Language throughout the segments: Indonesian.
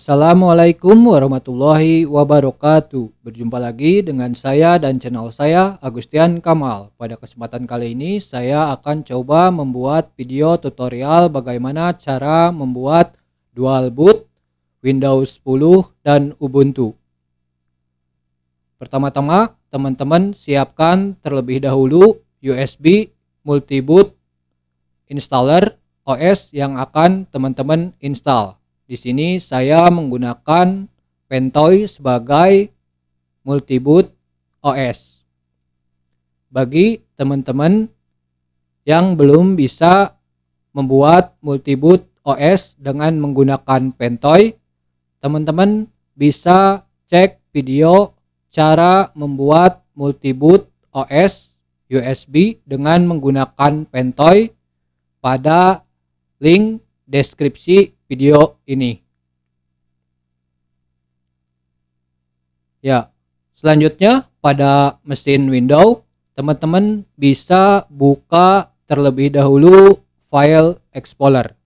Assalamualaikum warahmatullahi wabarakatuh. Berjumpa lagi dengan saya dan channel saya Agustian Kamal. Pada kesempatan kali ini saya akan coba membuat video tutorial bagaimana cara membuat dual boot Windows 10 dan Ubuntu. Pertama-tama teman-teman siapkan terlebih dahulu USB multiboot installer OS yang akan teman-teman install. Di sini saya menggunakan Pentoy sebagai multiboot OS. Bagi teman-teman yang belum bisa membuat multiboot OS dengan menggunakan Pentoy, teman-teman bisa cek video cara membuat multiboot OS USB dengan menggunakan Pentoy pada link deskripsi video ini. Ya, selanjutnya pada mesin Windows, teman-teman bisa buka terlebih dahulu File Explorer.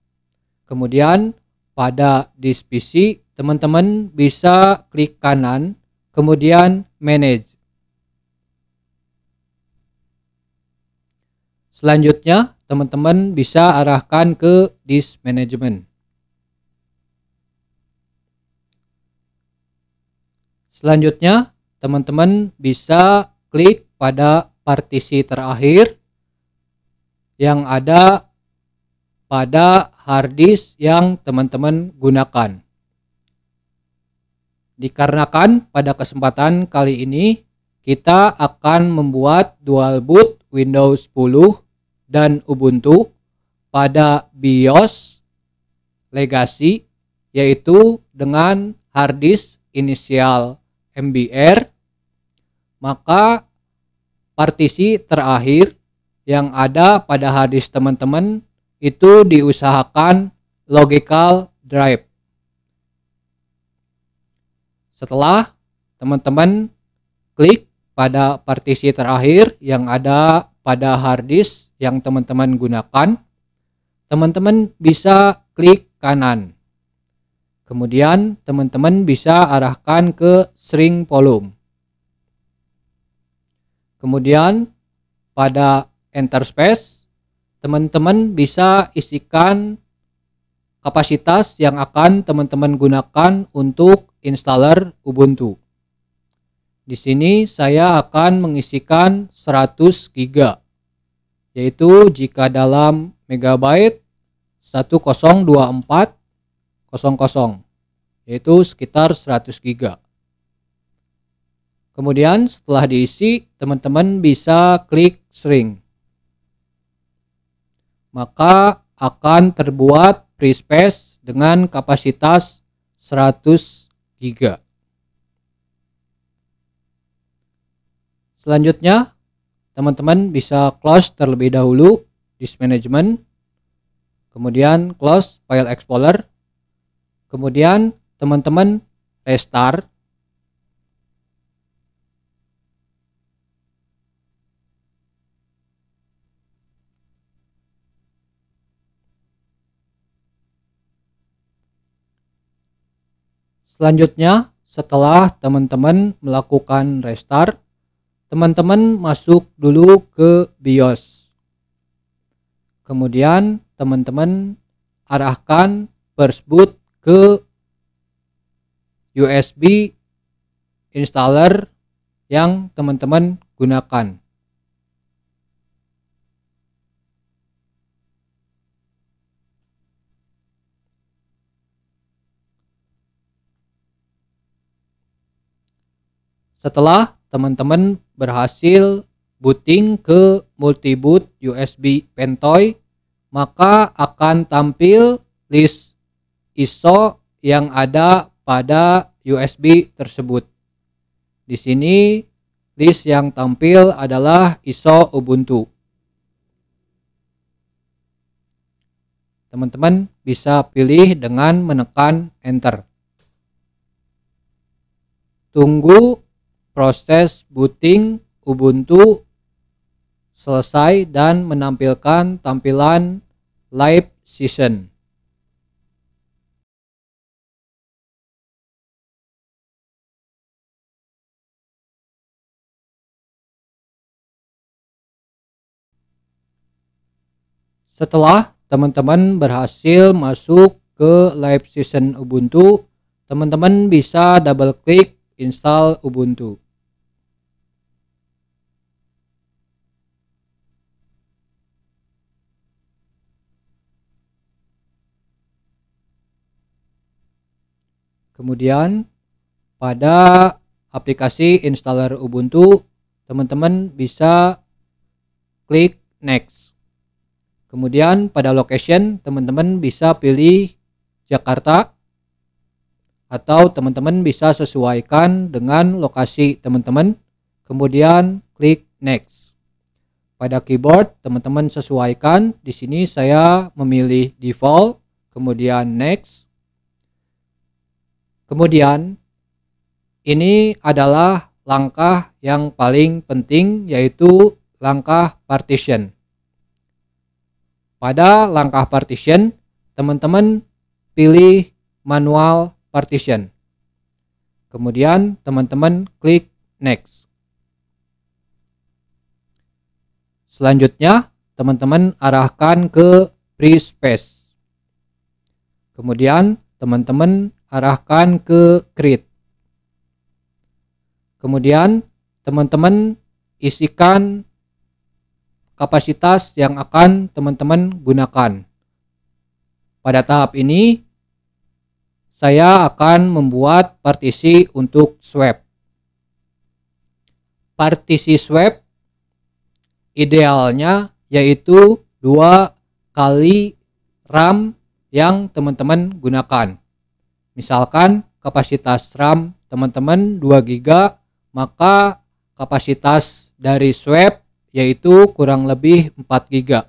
Kemudian pada disk PC, teman-teman bisa klik kanan, kemudian Manage. Selanjutnya, teman-teman bisa arahkan ke disk management. Selanjutnya, teman-teman bisa klik pada partisi terakhir yang ada pada hard disk yang teman-teman gunakan. Dikarenakan pada kesempatan kali ini kita akan membuat dual boot Windows 10 dan Ubuntu pada BIOS Legacy, yaitu dengan hard disk inisial MBR, maka partisi terakhir yang ada pada hard disk teman-teman itu diusahakan logical drive. Setelah teman-teman klik pada partisi terakhir yang ada pada hard disk yang teman-teman gunakan, teman-teman bisa klik kanan. Kemudian teman-teman bisa arahkan ke shrink volume. Kemudian pada enter space, teman-teman bisa isikan kapasitas yang akan teman-teman gunakan untuk installer Ubuntu. Di sini saya akan mengisikan 100 GB, yaitu jika dalam megabyte 102400, yaitu sekitar 100 GB. Kemudian setelah diisi, teman-teman bisa klik shrink. Maka akan terbuat free space dengan kapasitas 100 GB. Selanjutnya, teman-teman bisa close terlebih dahulu disk management, kemudian close file explorer, kemudian teman-teman restart. Selanjutnya, setelah teman-teman melakukan restart, teman-teman masuk dulu ke BIOS. Kemudian teman-teman arahkan first boot ke USB installer yang teman-teman gunakan. Setelah teman-teman berhasil booting ke multiboot USB Pentoy, maka akan tampil list ISO yang ada pada USB tersebut. Di sini list yang tampil adalah ISO Ubuntu. Teman-teman bisa pilih dengan menekan enter. Tunggu proses booting Ubuntu selesai dan menampilkan tampilan live session. Setelah teman-teman berhasil masuk ke live session Ubuntu, teman-teman bisa double klik install Ubuntu. Kemudian pada aplikasi installer Ubuntu, teman-teman bisa klik next. Kemudian pada location, teman-teman bisa pilih Jakarta, atau teman-teman bisa sesuaikan dengan lokasi teman-teman. Kemudian klik next. Pada keyboard, teman-teman sesuaikan. Di sini saya memilih default, kemudian next. Kemudian ini adalah langkah yang paling penting, yaitu langkah partition. Pada langkah partition, teman-teman pilih manual partition. Kemudian teman-teman klik next. Selanjutnya, teman-teman arahkan ke free space. Kemudian teman-teman arahkan ke create. Kemudian teman-teman isikan kapasitas yang akan teman-teman gunakan. Pada tahap ini saya akan membuat partisi untuk swap. Partisi swap idealnya yaitu 2 kali RAM yang teman-teman gunakan. Misalkan kapasitas RAM teman-teman 2 GB, maka kapasitas dari swap yaitu kurang lebih 4 GB.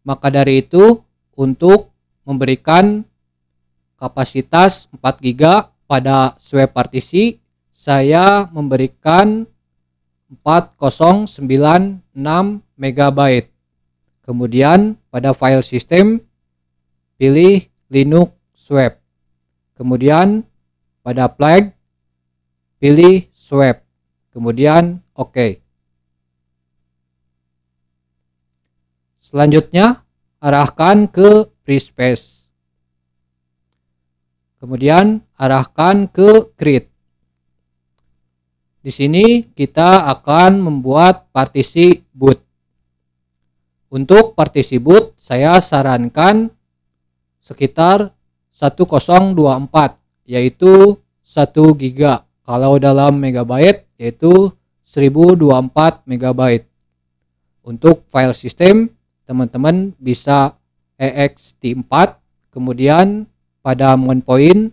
Maka dari itu, untuk memberikan kapasitas 4 GB pada swap partisi, saya memberikan 4096 MB. Kemudian pada file system pilih Linux swap. Kemudian pada flag pilih swap. Kemudian OK. Selanjutnya arahkan ke free space. Kemudian arahkan ke create. Di sini kita akan membuat partisi boot. Untuk partisi boot saya sarankan sekitar 1024, yaitu 1 GB. Kalau dalam megabyte yaitu 1024 MB. Untuk file system teman-teman bisa ext4. Kemudian pada mount point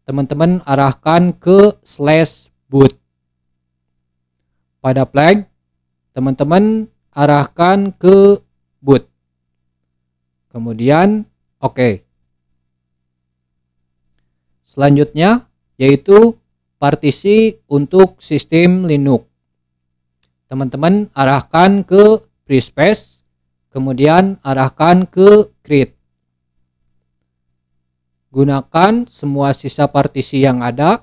teman-teman arahkan ke /boot. Pada flag teman-teman arahkan ke boot. Kemudian OK. Selanjutnya yaitu partisi untuk sistem Linux. Teman-teman arahkan ke free space, kemudian arahkan ke create. Gunakan semua sisa partisi yang ada.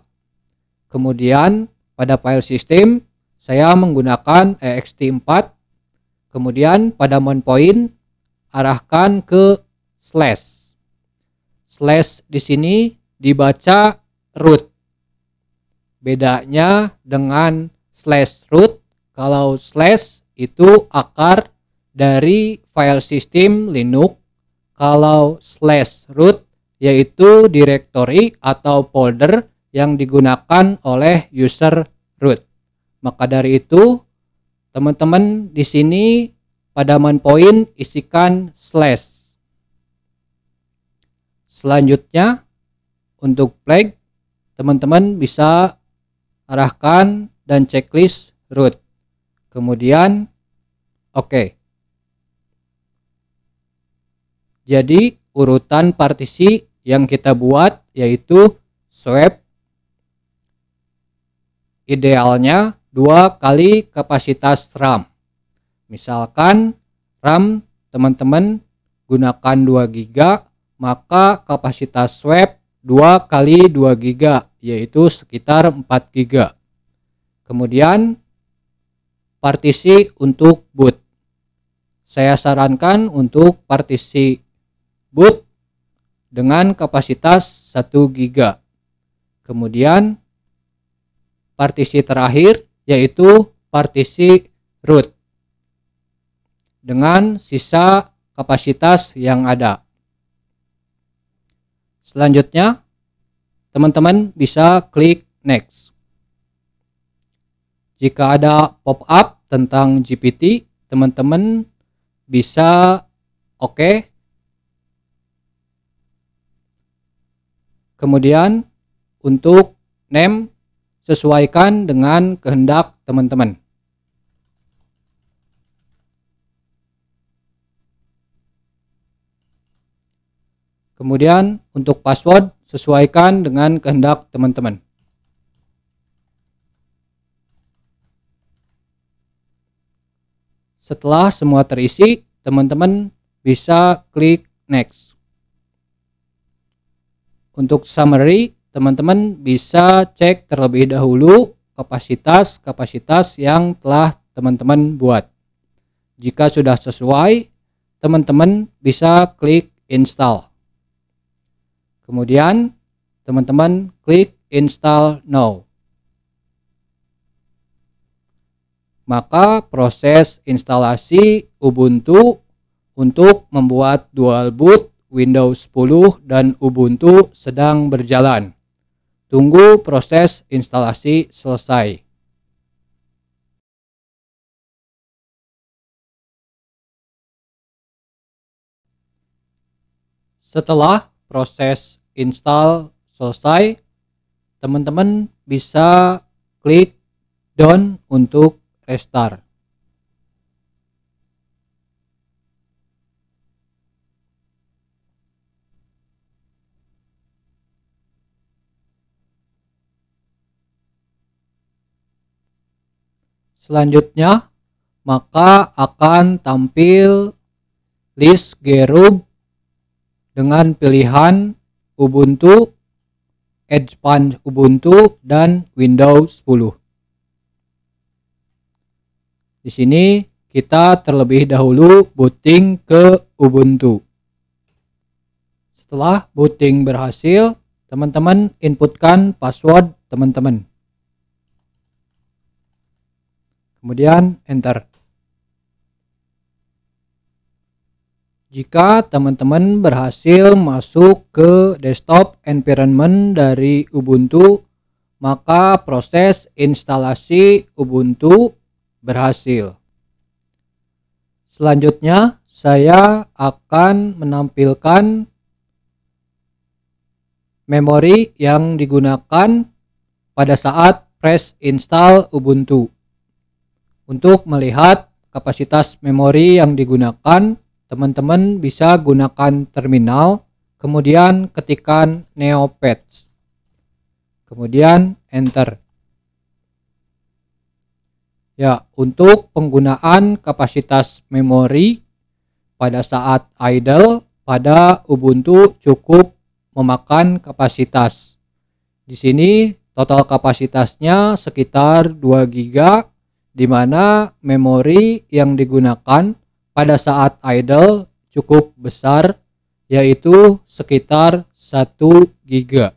Kemudian pada file system saya menggunakan ext4. Kemudian pada mount point arahkan ke /. / di sini dibaca root. Bedanya dengan /root, kalau / itu akar dari file system Linux, kalau /root yaitu directory atau folder yang digunakan oleh user root. Maka dari itu, teman-teman di sini pada mount point isikan /. Selanjutnya untuk flag, teman-teman bisa arahkan dan checklist root. Kemudian OK. Jadi urutan partisi yang kita buat yaitu swap. Idealnya 2 kali kapasitas RAM. Misalkan RAM teman-teman gunakan 2 GB, maka kapasitas swap 2 kali 2 GB yaitu sekitar 4 GB. Kemudian partisi untuk boot. Saya sarankan untuk partisi boot dengan kapasitas 1 GB. Kemudian partisi terakhir yaitu partisi root dengan sisa kapasitas yang ada. Selanjutnya, teman-teman bisa klik next. Jika ada pop-up tentang GPT, teman-teman bisa oke. Kemudian untuk name sesuaikan dengan kehendak teman-teman. Kemudian untuk password sesuaikan dengan kehendak teman-teman. Setelah semua terisi, teman-teman bisa klik next. Untuk summary, teman-teman bisa cek terlebih dahulu kapasitas yang telah teman-teman buat. Jika sudah sesuai, teman-teman bisa klik install. Kemudian teman-teman klik install now. Maka proses instalasi Ubuntu untuk membuat dual boot Windows 10 dan Ubuntu sedang berjalan. Tunggu proses instalasi selesai. Setelah proses install selesai, teman-teman bisa klik done untuk restart. Selanjutnya, maka akan tampil list group dengan pilihan Ubuntu, Edgepunch Ubuntu, dan Windows 10. Di sini kita terlebih dahulu booting ke Ubuntu. Setelah booting berhasil, teman-teman inputkan password teman-teman. Kemudian enter. Jika teman-teman berhasil masuk ke desktop environment dari Ubuntu, maka proses instalasi Ubuntu berhasil. Selanjutnya, saya akan menampilkan memori yang digunakan pada saat press install Ubuntu. Untuk melihat kapasitas memori yang digunakan, teman-teman bisa gunakan terminal, kemudian ketikkan neopatch, kemudian enter. Ya, untuk penggunaan kapasitas memori pada saat idle pada Ubuntu cukup memakan kapasitas. Di sini total kapasitasnya sekitar 2 GB, di mana memori yang digunakan pada saat idle cukup besar, yaitu sekitar 1 GB.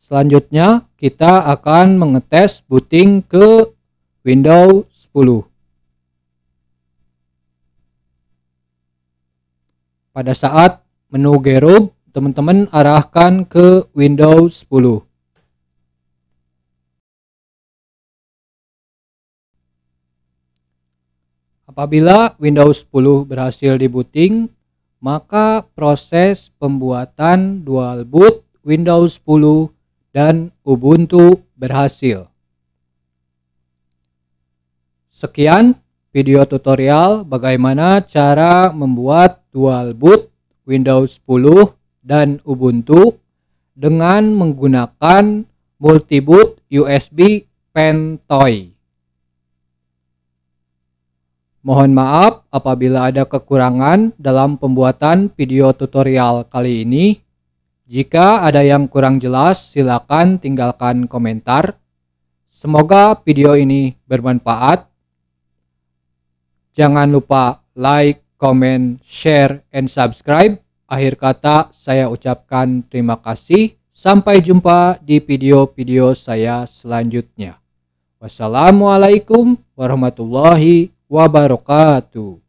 Selanjutnya kita akan mengetes booting ke Windows 10. Pada saat menu group, teman-teman arahkan ke Windows 10. Apabila Windows 10 berhasil di-booting, maka proses pembuatan dual boot Windows 10 dan Ubuntu berhasil. Sekian video tutorial bagaimana cara membuat dual boot Windows 10 dan Ubuntu dengan menggunakan multiboot USB pen toy. Mohon maaf apabila ada kekurangan dalam pembuatan video tutorial kali ini. Jika ada yang kurang jelas, silakan tinggalkan komentar. Semoga video ini bermanfaat. Jangan lupa like, comment, share, and subscribe. Akhir kata saya ucapkan terima kasih. Sampai jumpa di video-video saya selanjutnya. Wassalamualaikum warahmatullahi wabarakatuh.